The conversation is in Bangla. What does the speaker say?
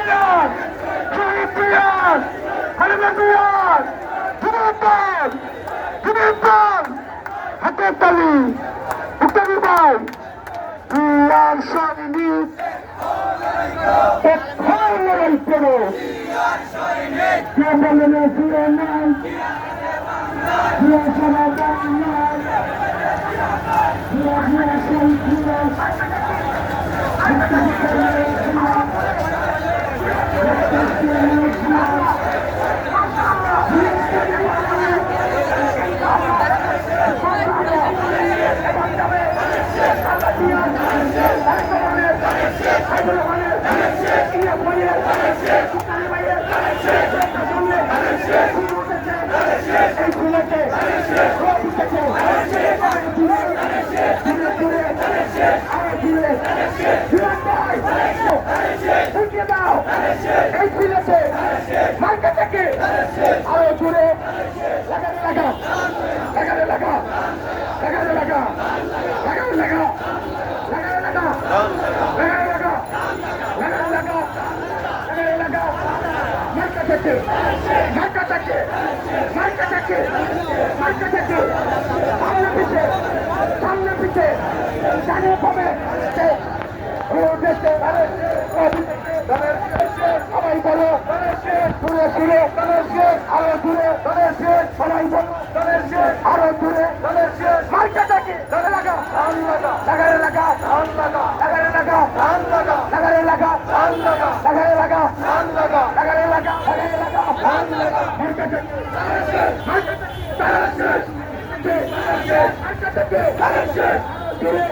পিয়ার শহীদ পিয়ার খালেদা পিয়ার জিন্দাবাদ জিন্দাবাদ হাতের তালি উত্তর ভাই পিয়ার সৈনিক কোথায় লড়াই করো কে বলেন ফিরে নাই ফিরে সারা বাংলায় ফিরে ফিরে সেই ফিরে আরো জুড়ে লাগারে লাগা লাগারে লাগা লাগারে লাগা লাগারে লাগা লাগারে লাগা লাগারে লাগা লাগারে লাগা লাগারে লাগা মার্কা থেকে মার্কা থেকে মার্কা থেকে মার্কা থেকে সামনে পিছে জানে পাবে ও দেশে সবাই বলো দূরে দূরে আরো দূরে সবাই বলো আরো দূরে মার্কা থেকে লাগা লাগারে লাগা লাগারে লাগা লাগারে লাগা লাগারে লাগা লাগারে লাগা মার্কা থেকে মার্কা থেকে দূরে